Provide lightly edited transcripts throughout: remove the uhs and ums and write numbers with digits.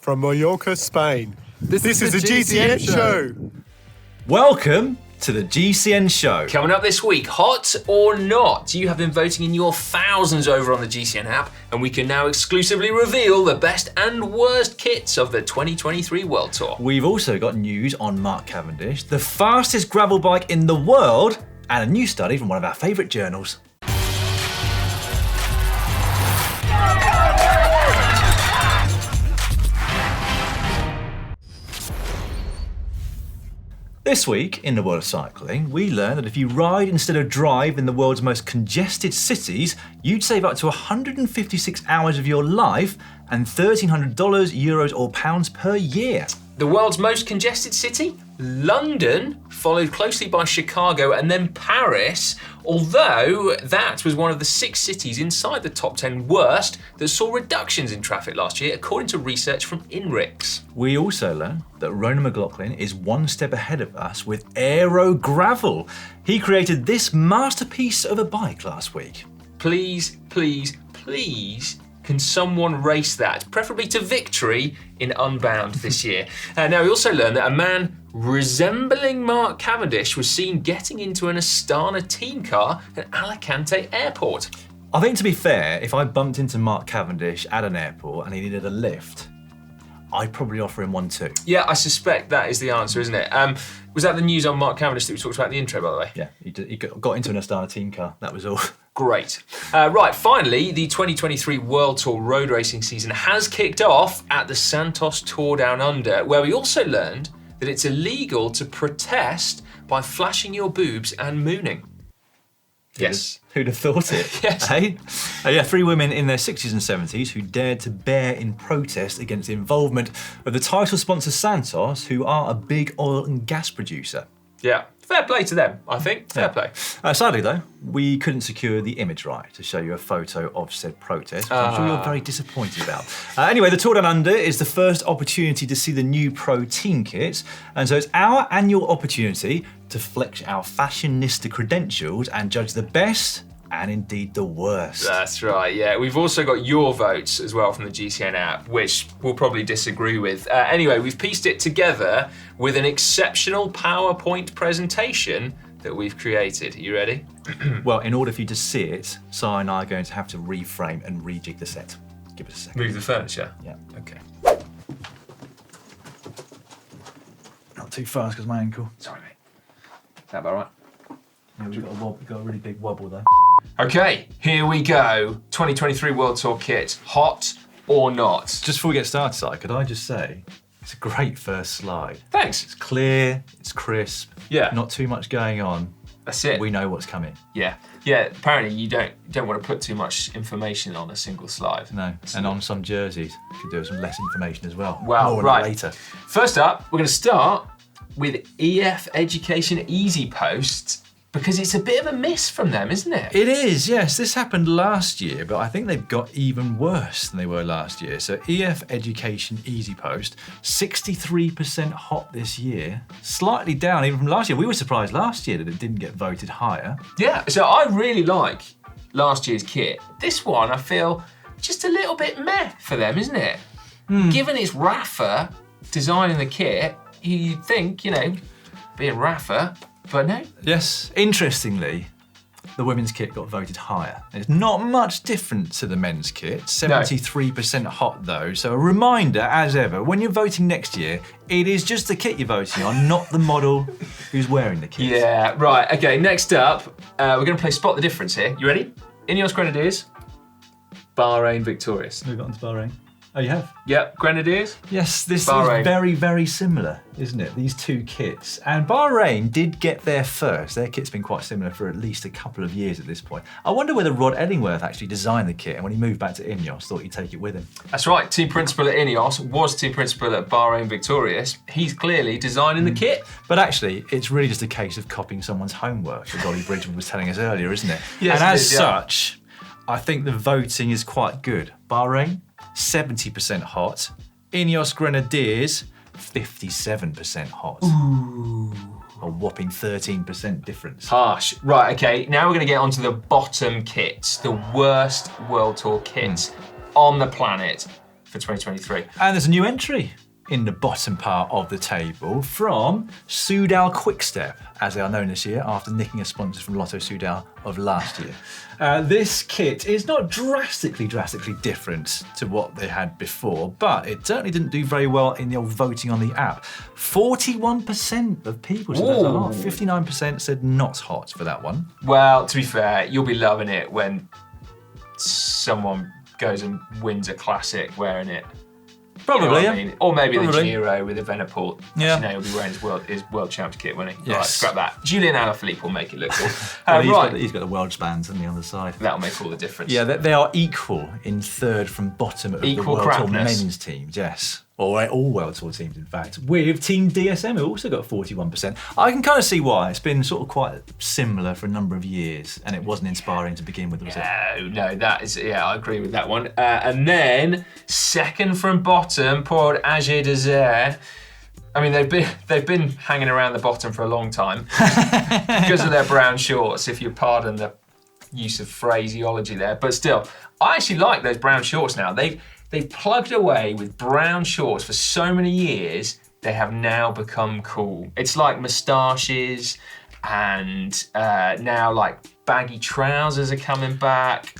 from Mallorca, Spain. This is the GCN show. Welcome to the GCN show. Coming up this week, hot or not? You have been voting in your thousands over on the GCN app, and we can now exclusively reveal the best and worst kits of the 2023 World Tour. We've also got news on Mark Cavendish, the fastest gravel bike in the world, and a new study from one of our favourite journals. This week, in the world of cycling, we learned that if you ride instead of drive in the world's most congested cities, you'd save up to 156 hours of your life and $1,300, euros or pounds per year. The world's most congested city? London, followed closely by Chicago and then Paris, although that was one of the 6 cities inside the top 10 worst that saw reductions in traffic last year, according to research from INRIX. We also learned that Ronan McLaughlin is one step ahead of us with Aero Gravel. He created this masterpiece of a bike last week. Please, please, please, can someone race that, preferably to victory in Unbound this year? Now, we also learned that a man resembling Mark Cavendish was seen getting into an Astana team car at Alicante Airport. I think, to be fair, if I bumped into Mark Cavendish at an airport and he needed a lift, I'd probably offer him one too. Yeah, I suspect that is the answer, isn't it? Was that the news on Mark Cavendish that we talked about in the intro, by the way? Yeah, he got into an Astana team car, that was all. Great. Right, finally, the 2023 World Tour road racing season has kicked off at the Santos Tour Down Under, where we also learned that it's illegal to protest by flashing your boobs and mooning. Yes. Who'd have thought it? Yes. Hey? 3 women in their 60s and 70s who dared to bear in protest against the involvement of the title sponsor Santos, who are a big oil and gas producer. Yeah. Fair play to them, I think. Fair play. Sadly, though, we couldn't secure the image right to show you a photo of said protest, which I'm sure you're very disappointed about. Anyway, the Tour Down Under is the first opportunity to see the new Pro Team kit, and so it's our annual opportunity to flex our fashionista credentials and judge the best and indeed the worst. That's right, yeah. We've also got your votes as well from the GCN app, which we'll probably disagree with. Anyway, we've pieced it together with an exceptional PowerPoint presentation that we've created. Are you ready? Well, in order for you to see it, Si and I are going to have to reframe and rejig the set. Give it a second. Move the furniture? Yeah. Okay. Not too fast because my ankle. Sorry, mate. Is that about right? Yeah, we've got a really big wobble though. Okay, here we go. 2023 World Tour kit, hot or not? Just before we get started, Si, could I just say, it's a great first slide. Thanks. It's clear, it's crisp, Yeah. not too much going on. That's it. We know what's coming. Yeah. Yeah, apparently you don't want to put too much information on a single slide. No, and on some jerseys, you could do with some less information as well. Wow, More on right. that later. First up, we're going to start with EF Education Easy Post, because it's a bit of a miss from them, isn't it? It is, yes. This happened last year, but I think they've got even worse than they were last year. So EF Education Easy Post, 63% hot this year, slightly down even from last year. We were surprised last year that it didn't get voted higher. Yeah, so I really like last year's kit. This one, I feel just a little bit meh for them, isn't it? Given it's Rafa designing the kit, you'd think, being Rafa, but no. Yes, interestingly, the women's kit got voted higher. It's not much different to the men's kit, 73% hot though. So a reminder, as ever, when you're voting next year, it is just the kit you're voting on, not the model who's wearing the kit. Yeah, right, okay, next up, we're gonna play Spot the Difference here. You ready? Ineos Grenadiers, Bahrain Victorious. We've got onto Bahrain. Oh, you have? Yep, Grenadiers. Yes, this Bahrain. is very, very similar, isn't it? These two kits. And Bahrain did get there first. Their kit's been quite similar for at least a couple of years at this point. I wonder whether Rod Ellingworth actually designed the kit and when he moved back to Ineos thought he'd take it with him. That's right, team principal at Ineos, was team principal at Bahrain Victorious. He's clearly designing the kit. But actually, it's really just a case of copying someone's homework, as Ollie Bridgman was telling us earlier, isn't it? Yes, and it as is, yeah. such, I think the voting is quite good. Bahrain, 70% hot. Ineos Grenadiers, 57% hot. Ooh. A whopping 13% difference. Harsh. Right, okay, now we're gonna get onto the bottom kits, the worst World Tour kits on the planet. for 2023. And there's a new entry in the bottom part of the table from Soudal Quickstep, as they are known this year, after nicking a sponsor from Lotto Soudal of last year. This kit is not drastically different to what they had before, but it certainly didn't do very well in the old voting on the app. 41% of people said that's hot. 59% said not hot for that one. Well, to be fair, you'll be loving it when someone goes and wins a classic wearing it. Probably, you know yeah. I mean? Or maybe Probably. the Giro with Evenepoel. Yeah. He'll be wearing his world champs kit, won't he? Yes. Right, scrap that. Julian Alaphilippe will make it look cool. Well, he's got the world bands on the other side. That'll make all the difference. Yeah, they are equal in third from bottom of Equal the World Tour crapness. men's teams, yes. Or all World Tour teams, in fact. With Team DSM, who also got 41%. I can kind of see why. It's been sort of quite similar for a number of years, and it wasn't inspiring to begin with, was it? No, that is, I agree with that one. And then, second from bottom, poor old Agé Désert. I mean, they've been hanging around the bottom for a long time because of their brown shorts, if you pardon the use of phraseology there. But still, I actually like those brown shorts now. They've plugged away with brown shorts for so many years, they have now become cool. It's like moustaches, and now like baggy trousers are coming back.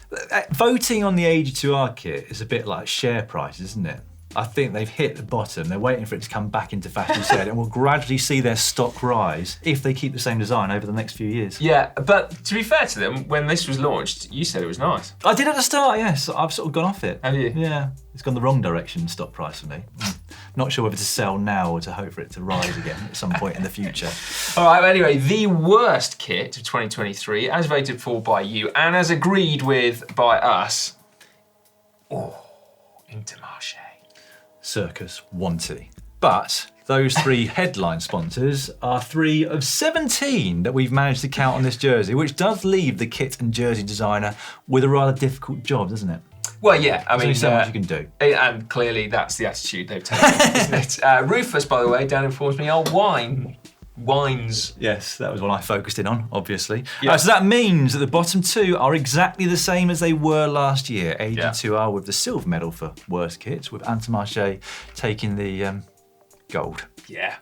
Voting on the AG2R kit is a bit like share prices, isn't it? I think they've hit the bottom. They're waiting for it to come back into fashion, said, and we'll gradually see their stock rise if they keep the same design over the next few years. Yeah, but to be fair to them, when this was launched, you said it was nice. I did at the start, yes. I've sort of gone off it. Have you? Yeah, it's gone the wrong direction, stock price for me. Not sure whether to sell now or to hope for it to rise again at some point in the future. All right, anyway, the worst kit of 2023, as voted for by you and as agreed with by us. Intermarché. Circus Wanty. But those three headline sponsors are 3 of 17 that we've managed to count on this jersey, which does leave the kit and jersey designer with a rather difficult job, doesn't it? Well, yeah, I mean, There's only so much you can do. And clearly that's the attitude they've taken, isn't it? Rufus, by the way, Dan informs me, wines. Yes, that was what I focused in on, obviously. Yeah. So that means that the bottom two are exactly the same as they were last year. AG2R with the silver medal for worst kits, with Intermarché taking the gold. Yeah.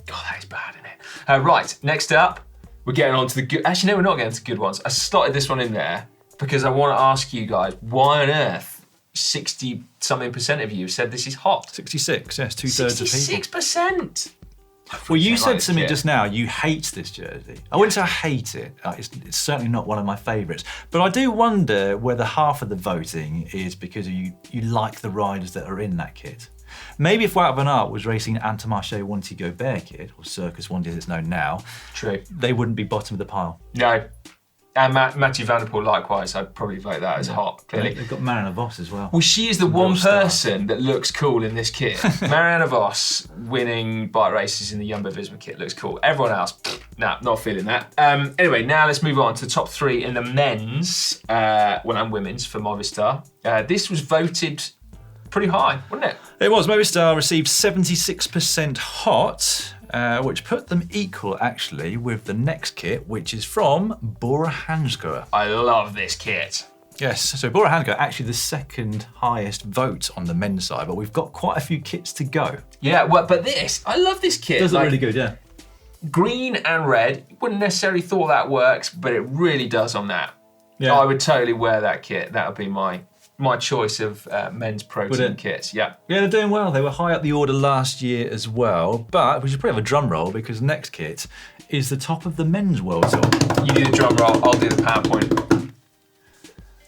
God, that is bad, isn't it? Right, next up, we're getting on to the good. Actually, no, we're not getting to the good ones. I slotted this one in there because I want to ask you guys, why on earth 60-something% of you said this is hot? 66, yes, 2/3 of people. 66%! Well, you said this to me kit. just now you hate this jersey. I wouldn't say I hate it. It's certainly not one of my favourites. But I do wonder whether half of the voting is because you like the riders that are in that kit. Maybe if Wout van Aert was racing an Intermarché Wanty Gobert kit, or Circus Wanty as it's known now, True. they wouldn't be bottom of the pile. No. And Mathieu van der Poel, likewise, I'd probably vote that as hot, clearly. They've got Marianne Vos as well. Well, she is the Real one star. person that looks cool in this kit. Marianne Vos winning bike races in the Jumbo-Visma kit looks cool. Everyone else, nah, not feeling that. Anyway, now let's move on to the top 3 in the men's, and women's for Movistar. This was voted pretty high, wasn't it? It was. Movistar received 76% hot, which put them equal, actually, with the next kit, which is from Bora Hansgrohe. I love this kit. Yes, so Bora Hansgrohe, actually the second highest vote on the men's side, but we've got quite a few kits to go. Yeah, well, but I love this kit. Does look really good, yeah. Green and red, wouldn't necessarily thought that works, but it really does on that. Yeah. I would totally wear that kit. That would be my choice of men's Would protein it? kits. Yeah. Yeah, they're doing well. They were high up the order last year as well, but we should probably have a drum roll because the next kit is the top of the men's world tour. You do the drum roll, I'll do the PowerPoint.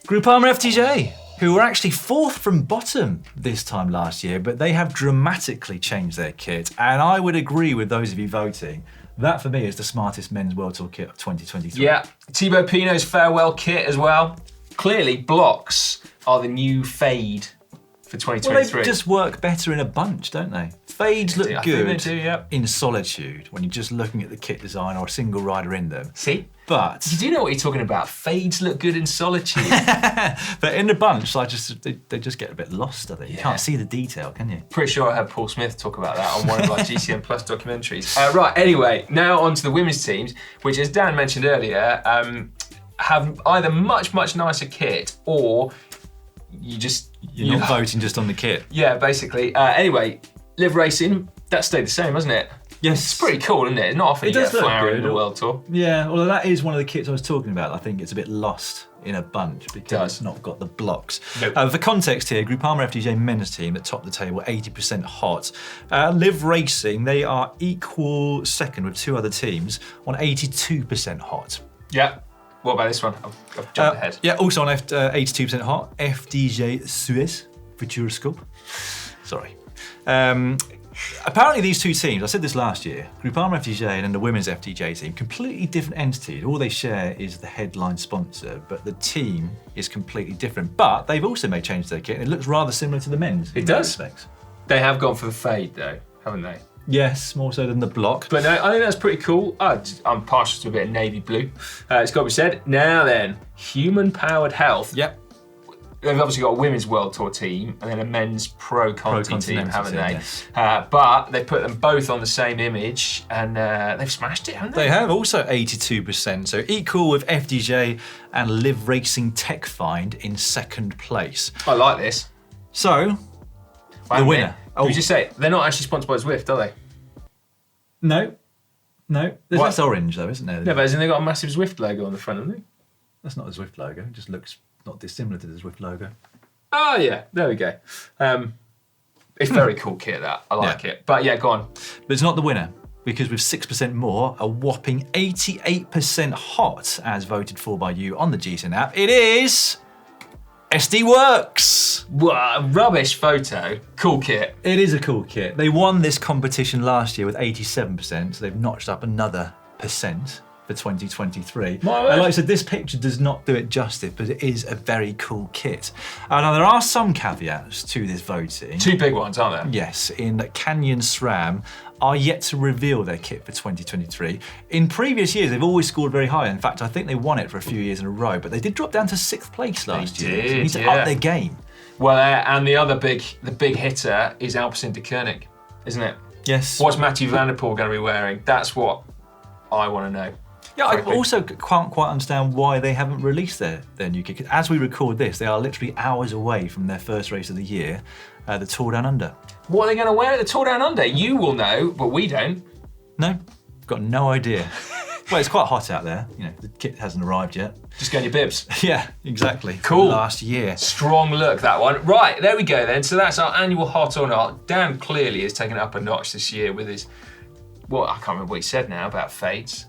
Groupama FTJ, who were actually 4th from bottom this time last year, but they have dramatically changed their kit, and I would agree with those of you voting. That, for me, is the smartest men's World Tour kit of 2023. Yeah, Thibaut Pinot's farewell kit as well. Clearly, blocks are the new fade for Well, 2023. they just work better in a bunch, don't they? Fades look I think good they do, yeah. in solitude when you're just looking at the kit design or a single rider in them. See? But You do know what you're talking about. Fades look good in solitude. but in the bunch, they just get a bit lost, I think. You Yeah. can't see the detail, can you? Pretty sure I heard Paul Smith talk about that on one of our GCN Plus documentaries. Right, anyway, now on to the women's teams, which, as Dan mentioned earlier, have either much nicer kit or You're not voting just on the kit. Yeah, basically. Anyway, live racing, that stayed the same, hasn't it? Yes. It's pretty cool, isn't it? It's not often you get a flower in the World Tour. Yeah, although that is one of the kits I was talking about. I think it's a bit lost in a bunch because it's not got the blocks. Nope. For context here, Groupama FDJ men's team that topped the table, 80% hot. Live Racing, they are equal second with 2 other teams on 82% hot. Yeah. What about this one? I've jumped ahead. Yeah, also on 82% hot, FDJ Suez Futuroscope. Sorry. Apparently these 2 teams, I said this last year, Groupama FDJ and then the women's FDJ team, completely different entities. All they share is the headline sponsor, but the team is completely different. But they've also made changes to their kit and it looks rather similar to the men's. It does. They have gone for the fade though, haven't they? Yes, more so than the block. But no, I think that's pretty cool. I'm partial to a bit of navy blue. It's got to be said. Now then, human-powered health. Yep. They've obviously got a women's World Tour team and then a men's Pro Conti team, haven't they? Yes. But they put them both on the same image and they've smashed it, haven't they? They have also 82%, so equal with FDJ and Live Racing Tech Find in 2nd place. I like this. So, the winner. Can we just say, they're not actually sponsored by Zwift, are they? No. That's orange though, isn't there? No, but hasn't they got a massive Zwift logo on the front, haven't they? That's not a Zwift logo, it just looks not dissimilar to the Zwift logo. Oh yeah, there we go. It's very cool kit that, I like it. But yeah, go on. But it's not the winner, because with 6% more, a whopping 88% hot as voted for by you on the GCN app, it is SD Worx. What a rubbish photo. Cool kit. It is a cool kit. They won this competition last year with 87%, so they've notched up another % for 2023. And like I said, this picture does not do it justice, but it is a very cool kit. Now there are some caveats to this voting. 2 big ones, aren't there? Yes, in that Canyon SRAM are yet to reveal their kit for 2023. In previous years, they've always scored very high. In fact, I think they won it for a few years in a row, but they did drop down to 6th place last year. So they need to up their game. Well, and the other big hitter is Alpecin de Koenig, isn't it? Yes. What's Matthew Van Der Poel going to be wearing? That's what I want to know. Yeah, I also can't quite understand why they haven't released their new kit. As we record this, they are literally hours away from their first race of the year, the Tour Down Under. What are they going to wear at the Tour Down Under? You will know, but we don't. No, got no idea. Well, it's quite hot out there. You know, the kit hasn't arrived yet. Just go in your bibs. Yeah, exactly. Cool. Last year. Strong look, that one. Right, there we go then. So that's our annual hot or not. Dan clearly has taken it up a notch this year with his, I can't remember what he said now about fades.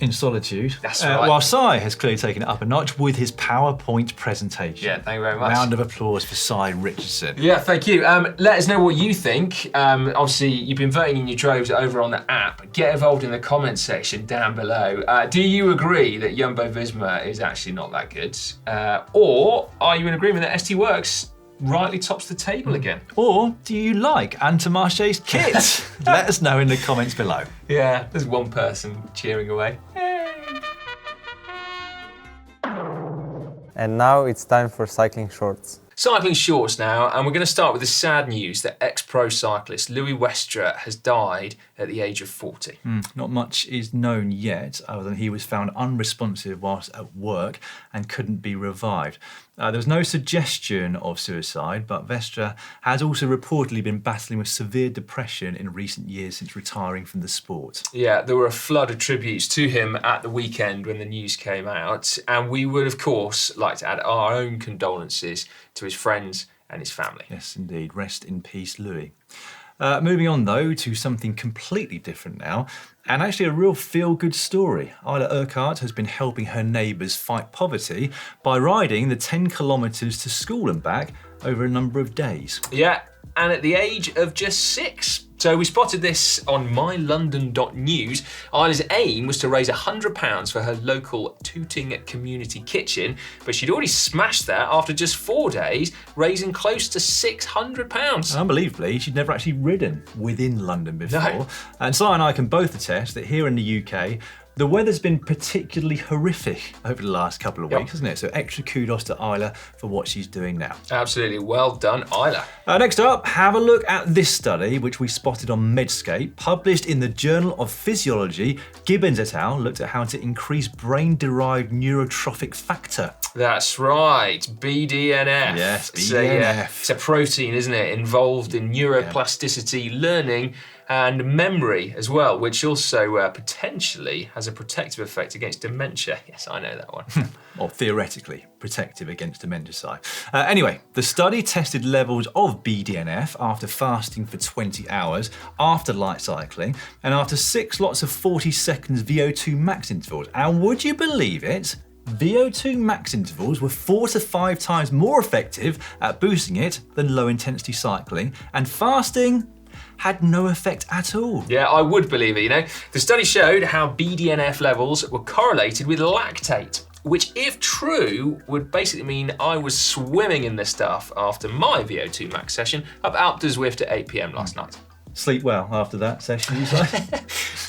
In solitude. That's right. While Cy has clearly taken it up a notch with his PowerPoint presentation. Yeah, thank you very much. Round of applause for Cy Richardson. Yeah, thank you. Let us know what you think. Obviously, you've been voting in your droves over on the app. Get involved in the comments section down below. Do you agree that Jumbo-Visma is actually not that good? Or are you in agreement that SD Worx rightly tops the table again? Or do you like Intermarché's kit? Let us know in the comments below. Yeah, there's one person cheering away. And now it's time for cycling shorts. Cycling shorts now, and we're going to start with the sad news that ex-pro cyclist Louis Westra has died at the age of 40. Not much is known yet, other than he was found unresponsive whilst at work and couldn't be revived. There was no suggestion of suicide, but Westra has also reportedly been battling with severe depression in recent years since retiring from the sport. Yeah, there were a flood of tributes to him at the weekend when the news came out, and we would, of course, like to add our own condolences to his friends and his family. Yes, indeed. Rest in peace, Louis. Moving on, though, to something completely different now, and actually a real feel-good story. Isla Urquhart has been helping her neighbours fight poverty by riding the 10 kilometres to school and back over a number of days. Yeah, and at the age of just 6. So we spotted this on mylondon.news. Isla's aim was to raise £100 for her local Tooting community kitchen, but she'd already smashed that after just 4 days, raising close to £600. Unbelievably, she'd never actually ridden within London before. No. And Si and I can both attest that here in the UK, the weather's been particularly horrific over the last couple of weeks, hasn't it? So extra kudos to Isla for what she's doing now. Absolutely, well done, Isla. Next up, have a look at this study, which we spotted on Medscape, published in the Journal of Physiology. Gibbons et al. Looked at how to increase brain-derived neurotrophic factor. That's right, BDNF. Yes, So, BDNF. it's a protein, isn't it, involved in neuroplasticity, learning, and memory as well, which also potentially has a protective effect against dementia. Yes, I know that one. Or theoretically protective against dementia side. Anyway, the study tested levels of BDNF after fasting for 20 hours, after light cycling, and after 6 lots of 40 seconds VO2 max intervals. And would you believe it? VO2 max intervals were 4 to 5 times more effective at boosting it than low intensity cycling, and fasting had no effect at all. Yeah, I would believe it, you know. The study showed how BDNF levels were correlated with lactate, which, if true, would basically mean I was swimming in the stuff after my VO2 max session up Alpe d'Huez Zwift at 8 PM last night. Sleep well after that session, you say?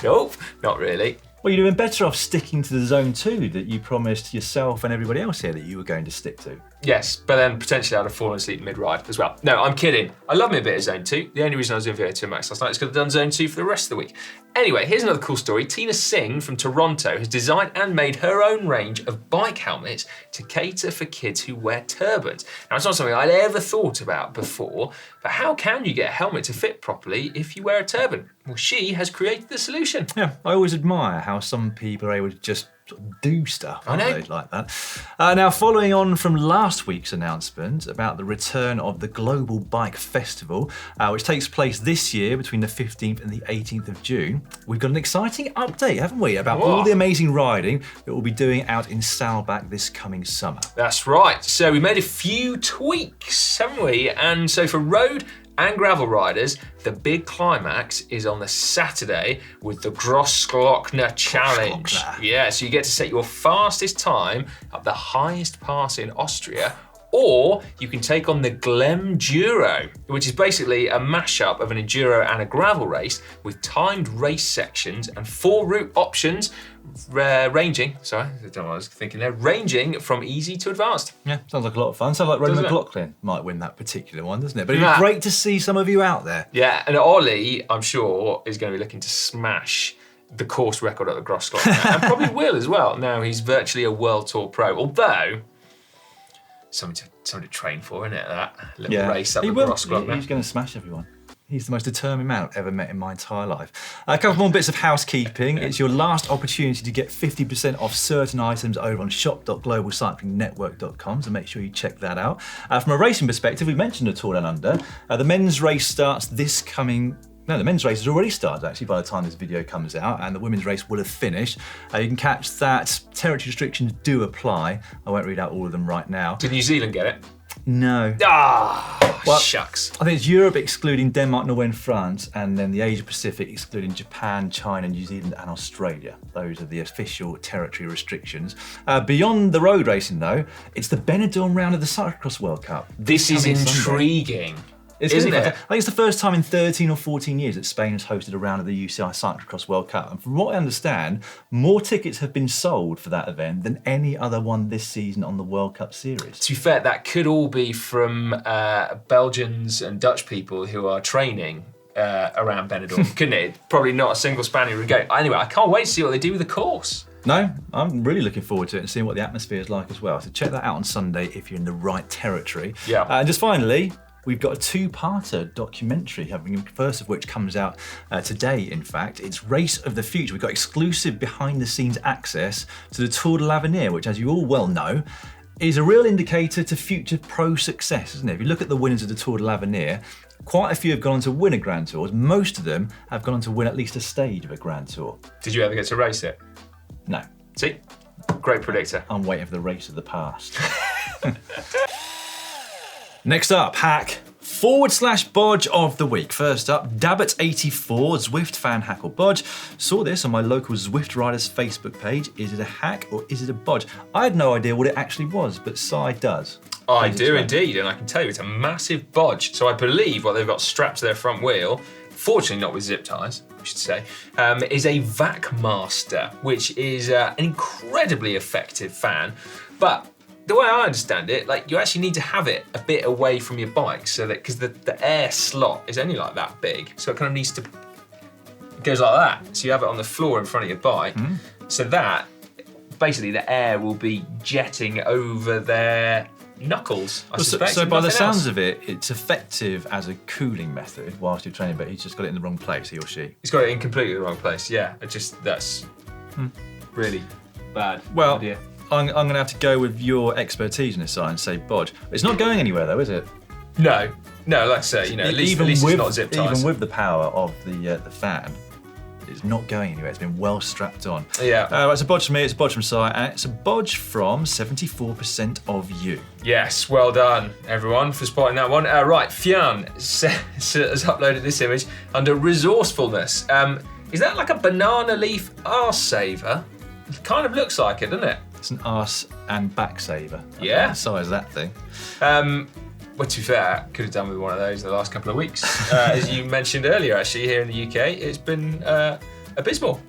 Nope, not really. Well, you're doing better off sticking to the zone 2 that you promised yourself and everybody else here that you were going to stick to. Yes, but then potentially I'd have fallen asleep mid-ride as well. No, I'm kidding. I love me a bit of Zone 2. The only reason I was doing VO2 Max last night is because I've done Zone 2 for the rest of the week. Anyway, here's another cool story. Tina Singh from Toronto has designed and made her own range of bike helmets to cater for kids who wear turbans. Now, it's not something I'd ever thought about before, but how can you get a helmet to fit properly if you wear a turban? Well, she has created the solution. Yeah, I always admire how some people are able to just sort of do stuff, I know. aren't they, like that. Now, following on from last week's announcement about the return of the Global Bike Festival, which takes place this year between the 15th and the 18th of June, we've got an exciting update, haven't we, about all the amazing riding that we'll be doing out in Saalbach this coming summer. That's right. So we made a few tweaks, haven't we? And so for road and gravel riders, the big climax is on the Saturday with the Grossglockner Challenge. Grossglockner. Yeah, so you get to set your fastest time up the highest pass in Austria, or you can take on the Glemduro, which is basically a mashup of an enduro and a gravel race with timed race sections and 4 route options ranging from easy to advanced. Yeah, sounds like a lot of fun. Sounds like Ronan Doesn't it? McLaughlin might win that particular one, doesn't it? But it'd be great to see some of you out there. Yeah, and Ollie, I'm sure, is going to be looking to smash the course record at the Grossglockner, and probably will as well. Now he's virtually a World Tour pro, although something to train for, isn't it? That little race up the Grossglockner. He's going to smash everyone. He's the most determined man I've ever met in my entire life. A couple more bits of housekeeping. It's your last opportunity to get 50% off certain items over on shop.globalcyclingnetwork.com, so make sure you check that out. From a racing perspective, we mentioned the Tour Down Under. The men's race starts this coming... No, the men's race has already started, actually, by the time this video comes out, and the women's race will have finished. You can catch that. Territory restrictions do apply. I won't read out all of them right now. Did New Zealand get it? No. Shucks. I think it's Europe excluding Denmark, Norway and France, and then the Asia Pacific excluding Japan, China, New Zealand and Australia. Those are the official territory restrictions. Beyond the road racing though, it's the Benidorm round of the Cyclocross World Cup. This is coming Sunday. intriguing. Isn't it? I think it's the first time in 13 or 14 years that Spain has hosted a round of the UCI Cyclocross World Cup. And from what I understand, more tickets have been sold for that event than any other one this season on the World Cup series. To be fair, that could all be from Belgians and Dutch people who are training around Benidorm, couldn't it? Probably not a single Spaniard would go. Anyway, I can't wait to see what they do with the course. No, I'm really looking forward to it and seeing what the atmosphere is like as well. So check that out on Sunday if you're in the right territory. Yeah. And just finally, we've got a 2-parter documentary, the first of which comes out today, in fact. It's Race of the Future. We've got exclusive behind-the-scenes access to the Tour de l'Avenir, which, as you all well know, is a real indicator to future pro success, isn't it? If you look at the winners of the Tour de l'Avenir, quite a few have gone on to win a Grand Tour. Most of them have gone on to win at least a stage of a Grand Tour. Did you ever get to race it? No. See? Great predictor. I'm waiting for the race of the past. Next up, hack /Bodge of the week. First up, Dabbit84, Zwift fan hack or bodge. Saw this on my local Zwift riders Facebook page. Is it a hack or is it a bodge? I had no idea what it actually was, but Si does. I do indeed, and I can tell you it's a massive bodge. So I believe what they've got strapped to their front wheel, fortunately not with zip ties, I should say, is a Vac Master, which is an incredibly effective fan. But the way I understand it, like, you actually need to have it a bit away from your bike, so that, because the air slot is only like that big, so it kind of needs to, it goes like that. So you have it on the floor in front of your bike, so that basically the air will be jetting over their knuckles, I suspect. So by the nothing sounds else. of it, it's effective as a cooling method whilst you're training, but he's just got it in the wrong place, he or she. He's got it in completely the wrong place, yeah. That's really bad Well, idea. I'm going to have to go with your expertise in this side and say bodge. It's not going anywhere though, is it? No, like I say, at least it's not zip ties. Even with the power of the fan, it's not going anywhere. It's been well strapped on. Yeah. It's a bodge from me, it's a bodge from Si, and it's a bodge from 74% of you. Yes, well done, everyone, for spotting that one. Right, Fionn has uploaded this image under resourcefulness. Is that like a banana leaf arse saver? It kind of looks like it, doesn't it? It's an arse and back saver. Yeah. The size of that thing. Well, to be fair, could have done with one of those the last couple of weeks. As you mentioned earlier, actually, here in the UK, it's been abysmal.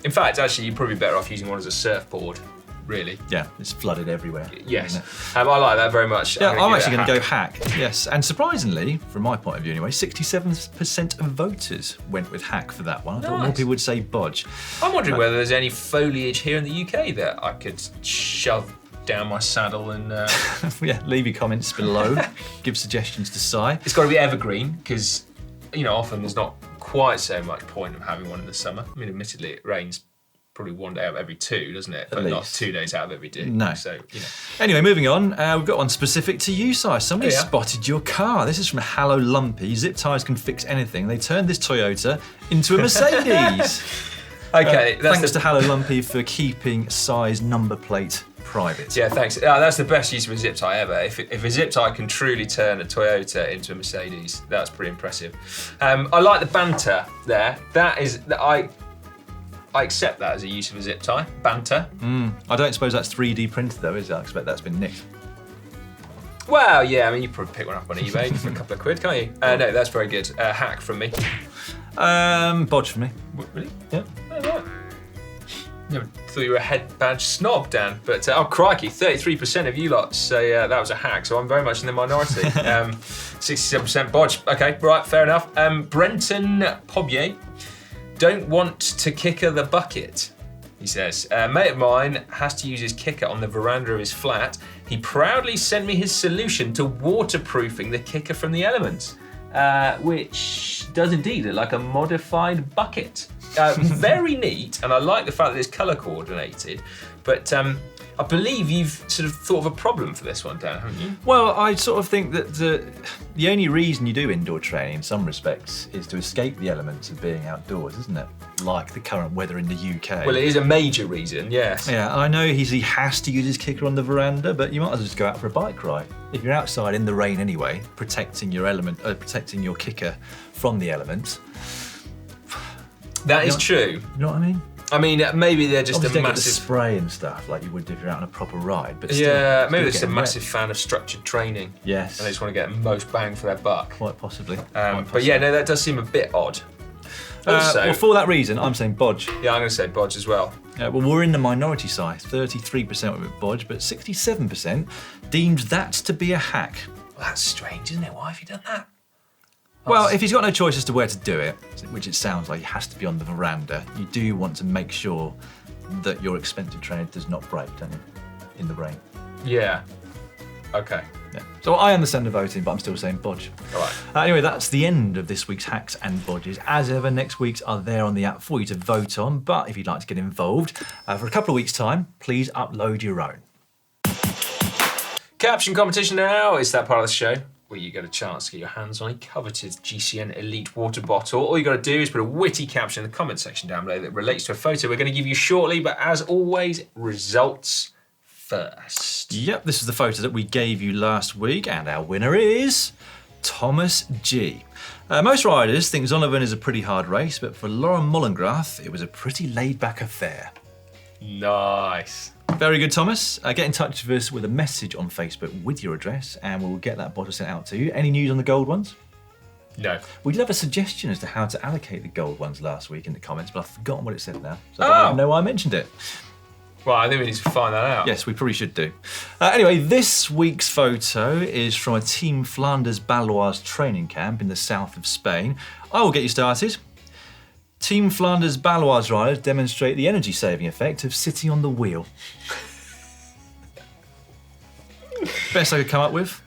In fact, actually, you're probably better off using one as a surfboard, really. Yeah, it's flooded everywhere. Yes. isn't it? I like that very much. Yeah, I'm actually going going to go hack. Yes, and surprisingly, from my point of view anyway, 67% of voters went with hack for that one. I thought more Nice. people would say bodge. I'm wondering whether there's any foliage here in the UK that I could shove down my saddle and... Yeah, leave your comments below. Give suggestions to Si. It's got to be evergreen because, often there's not quite so much point of having one in the summer. I mean, admittedly, it rains probably one day out of every two, doesn't it? But not least. 2 days out of every day. No. So, Anyway, moving on. We've got one specific to you, Si. Somebody Yeah. spotted your car. This is from Hello Lumpy. Zip ties can fix anything. They turned this Toyota into a Mercedes. Okay, Thanks to Hello Lumpy for keeping Si's number plate private. Yeah, thanks. That's the best use of a zip tie ever. If a zip tie can truly turn a Toyota into a Mercedes, that's pretty impressive. I like the banter there. I accept that as a use of a zip tie. Banter. I don't suppose that's 3D printed though, is it? I expect that's been nicked. Well, yeah, I mean, you probably pick one up on eBay for a couple of quid, can't you? No, that's very good. Hack from me. Bodge for me. Really? Yeah. Oh, right. Never thought you were a head badge snob, Dan. But, oh, crikey, 33% of you lot say that was a hack, so I'm very much in the minority. 67% bodge. Okay, right, fair enough. Brenton Pobier, don't want to kicker the bucket, he says. A mate of mine has to use his kicker on the veranda of his flat. He proudly sent me his solution to waterproofing the kicker from the elements, which does indeed look like a modified bucket. Very neat, and I like the fact that it's colour coordinated, but I believe you've sort of thought of a problem for this one, Dan, haven't you? Well, I sort of think that the only reason you do indoor training in some respects is to escape the elements of being outdoors, isn't it? Like the current weather in the UK. Well, it is a major reason, yes. Yeah, I know he has to use his kicker on the veranda, but you might as well just go out for a bike ride. If you're outside in the rain anyway, protecting your kicker from the elements. That is true. You know what I mean? I mean, maybe they're just Obviously a don't get the massive... spray and stuff like you would if you're out on a proper ride, but still, Yeah, maybe still they're just a getting massive wet. fan of structured training. Yes. And they just want to get the most bang for their buck. Quite possibly. But yeah, no, that does seem a bit odd. Also, well, for that reason, I'm saying bodge. yeah, I'm going to say bodge as well. Well, we're in the minority side. 33% went with bodge, but 67% deemed that to be a hack. Well, that's strange, isn't it? Why have you done that? Well, if he's got no choice as to where to do it, which it sounds like he has to be on the veranda, you do want to make sure that your expensive trainer does not break, don't you? In the rain. Yeah. Okay. Yeah. So I understand the voting, but I'm still saying bodge. All right. Anyway, that's the end of this week's hacks and bodges. As ever, next week's are there on the app for you to vote on. But if you'd like to get involved, for a couple of weeks' time, please upload your own. Caption competition now. It's that part of the show where you get a chance to get your hands on a coveted GCN Elite water bottle. All you got to do is put a witty caption in the comment section down below that relates to a photo we're going to give you shortly. But as always, results first. Yep, this is the photo that we gave you last week, and our winner is Thomas G. Most riders think Zondervan is a pretty hard race, but for Lauren Mollengrath, it was a pretty laid-back affair. Nice. Very good, Thomas. Get in touch with us with a message on Facebook with your address, and we'll get that bottle sent out to you. Any news on the gold ones? No. We did have a suggestion as to how to allocate the gold ones last week in the comments, but I've forgotten what it said now, so I don't even know why I mentioned it. Well, I think we need to find that out. Yes, we probably should do. Anyway, this week's photo is from a Team Flanders Baloise training camp in the south of Spain. I will get you started. Team Flanders Baloise riders demonstrate the energy-saving effect of sitting on the wheel. Best I could come up with.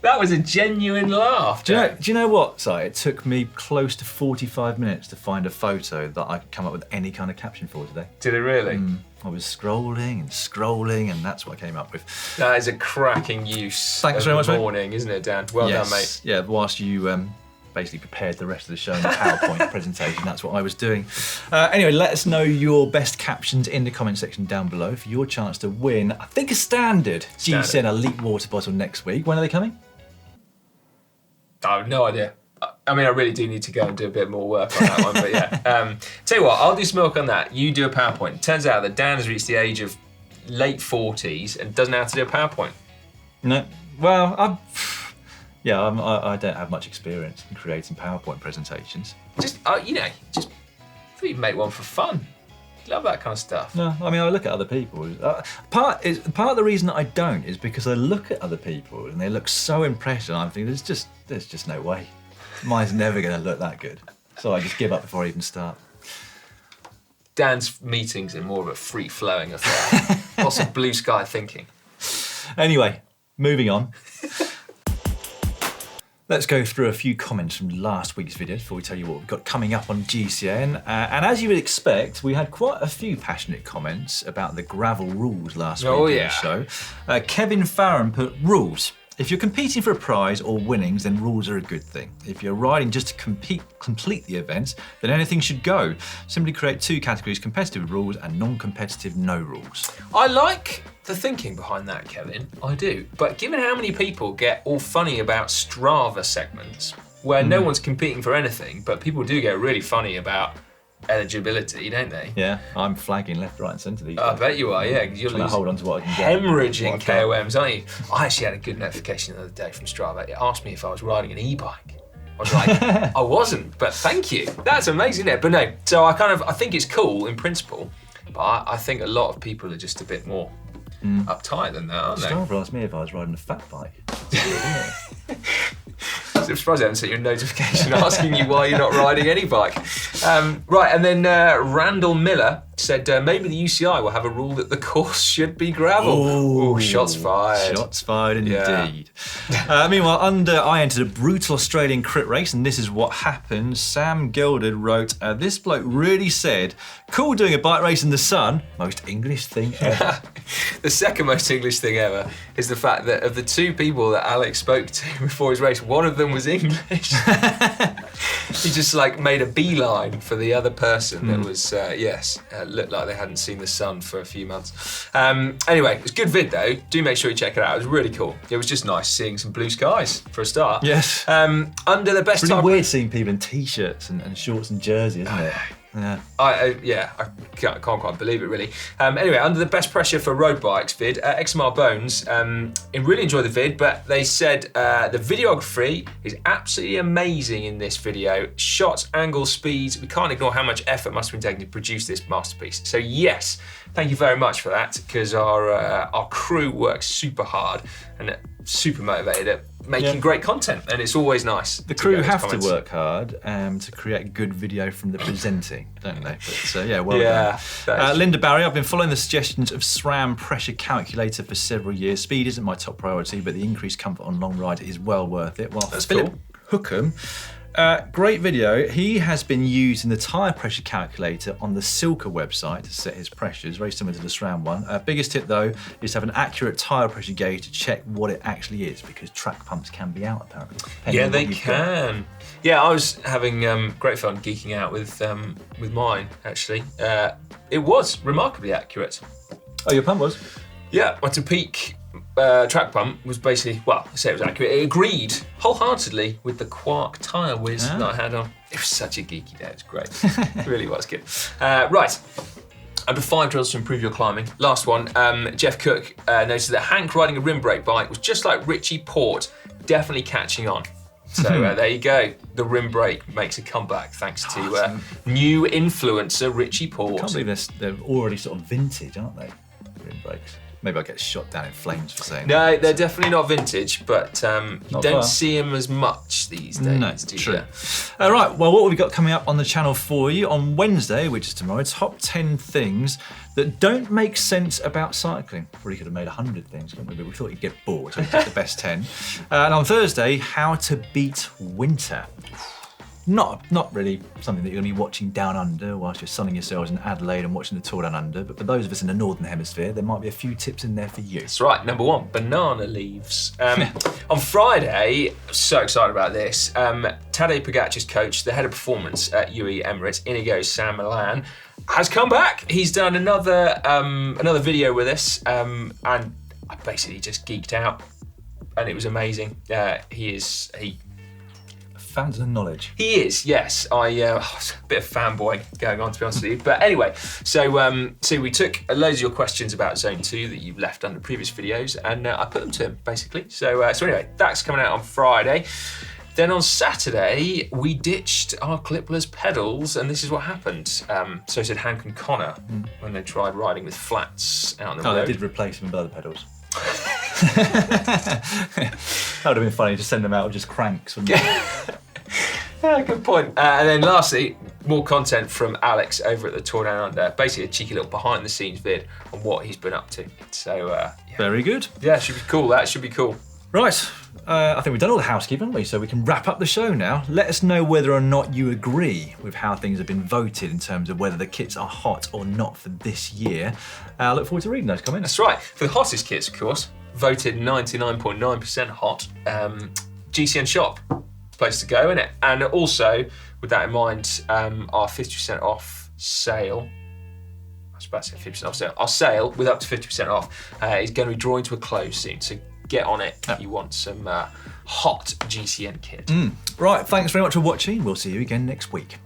That was a genuine laugh. Do you know what, Si? It took me close to 45 minutes to find a photo that I could come up with any kind of caption for today. Did it really? I was scrolling, and that's what I came up with. That is a cracking use Thanks very much, mate. morning, isn't it, Dan? Well done, mate. Yeah, whilst you basically prepared the rest of the show in the PowerPoint presentation, that's what I was doing. Anyway, let us know your best captions in the comment section down below for your chance to win, I think, a standard GCN Elite water bottle next week. When are they coming? I have no idea. I mean, I really do need to go and do a bit more work on that one, but yeah. Tell you what, I'll do some work on that. You do a PowerPoint. It turns out that Dan has reached the age of late 40s and doesn't know how to do a PowerPoint. No. Well, I don't have much experience in creating PowerPoint presentations. Just you make one for fun. Love that kind of stuff. No, I mean, I look at other people. Part of the reason that I don't is because I look at other people and they look so impressive, and I'm thinking, there's just no way. Mine's never going to look that good. So I just give up before I even start. Dan's meetings are more of a free-flowing affair. Lots of blue sky thinking. Anyway, moving on. Let's go through a few comments from last week's video before we tell you what we've got coming up on GCN. And as you would expect, we had quite a few passionate comments about the gravel rules last week in the show. Kevin Farron put, rules. If you're competing for a prize or winnings, then rules are a good thing. If you're riding just to complete the events, then anything should go. Simply create two categories, competitive rules and non-competitive no rules. I like the thinking behind that, Kevin. I do. But given how many people get all funny about Strava segments, where no one's competing for anything, but people do get really funny about eligibility, don't they? Yeah, I'm flagging left, right and centre these days. I bet you are, yeah. You're trying to hold on to what I can get. Hemorrhaging KOMs, aren't you? I actually had a good notification the other day from Strava. It asked me if I was riding an e-bike. I was like, I wasn't, but thank you. That's amazing, isn't it? But no, so I think it's cool in principle, but I think a lot of people are just a bit more uptight than that, aren't they? Strava asked me if I was riding a fat bike. I'm surprised I haven't sent you a notification asking you why you're not riding any bike. Right, and then Randall Miller said maybe the UCI will have a rule that the course should be gravel. Oh, shots fired. Shots fired indeed. Meanwhile, I entered a brutal Australian crit race, and this is what happened. Sam Gilded wrote, this bloke really said, cool doing a bike race in the sun, most English thing ever. The second most English thing ever is the fact that of the two people that Alex spoke to before his race, one of them was English. He just made a beeline for the other person that was, looked like they hadn't seen the sun for a few months. Anyway, it's a good vid though. Do make sure you check it out. It was really cool. It was just nice seeing some blue skies for a start. Yes. Under the best it's really weird seeing people in t-shirts and shorts and jerseys, isn't it? Yeah. I can't quite believe it really. Anyway, under the best pressure for road bikes vid, XMR Bones really enjoyed the vid, but they said the videography is absolutely amazing in this video. Shots, angles, speeds. We can't ignore how much effort must have been taken to produce this masterpiece. So yes, thank you very much for that, because our crew works super hard and super motivated at making great content, and it's always nice. The crew have to work hard to create good video from the presenting, don't they? But well done. Linda Barry, I've been following the suggestions of SRAM pressure calculator for several years. Speed isn't my top priority, but the increased comfort on long ride is well worth it. Well, that's Philip cool. Hookham, great video. He has been using the tyre pressure calculator on the Silka website to set his pressures, very similar to the SRAM one. Biggest tip though is to have an accurate tyre pressure gauge to check what it actually is, because track pumps can be out apparently. Yeah, they can. Yeah, I was having great fun geeking out with mine actually. It was remarkably accurate. Oh, your pump was? Yeah, my Peak track pump was basically, I say it was accurate. It agreed wholeheartedly with the Quark tyre whiz that I had on. It was such a geeky day, it was great. It really was good. Right, under 5 drills to improve your climbing. Last one, Jeff Cook noted that Hank riding a rim brake bike was just like Richie Port, definitely catching on. So there you go. The rim brake makes a comeback thanks to new influencer Richie Port. I can't believe they're already sort of vintage, aren't they? Rim brakes. Maybe I'll get shot down in flames for saying No, that. they're definitely not vintage, but you Not don't far. see them as much these days, No, do true. you? All right, well, what have we got coming up on the channel for you on Wednesday, which is tomorrow? Top 10 things that don't make sense about cycling. Really could have made 100 things, couldn't we? But we thought you'd get bored, so we picked the best 10. And on Thursday, how to beat winter. Not really something that you're going to be watching down under whilst you're sunning yourselves in Adelaide and watching the Tour down under, but for those of us in the Northern Hemisphere, there might be a few tips in there for you. That's right, number one, banana leaves. On Friday, so excited about this, Tadej Pogacar's coach, the head of performance at UAE Emirates, Inigo San Milan, has come back. He's done another video with us, and I basically just geeked out, and it was amazing. He Fountain of knowledge. He is, yes. I was a bit of fanboy going on, to be honest with you. But anyway, so we took loads of your questions about Zone 2 that you've left under previous videos, and I put them to him, basically. So anyway, that's coming out on Friday. Then on Saturday, we ditched our clipless pedals, and this is what happened. So said Hank and Connor when they tried riding with flats out on the road. They did replace them with other pedals. That would have been funny to send them out with just cranks, wouldn't it? Yeah, good point. And then lastly, more content from Alex over at the Tour Down Under. Basically a cheeky little behind the scenes vid on what he's been up to. So yeah. Very good. Yeah, should be cool. That should be cool. Right, I think we've done all the housekeeping, haven't we? So we can wrap up the show now. Let us know whether or not you agree with how things have been voted in terms of whether the kits are hot or not for this year. I look forward to reading those comments. That's right. For the hottest kits, of course, voted 99.9% hot. GCN Shop, place to go, innit? And also, with that in mind, our 50% off sale, I was about to say 50% off sale, our sale with up to 50% off is going to be drawing to a close soon. So get on it if you want some hot GCN kit. Right, thanks very much for watching. We'll see you again next week.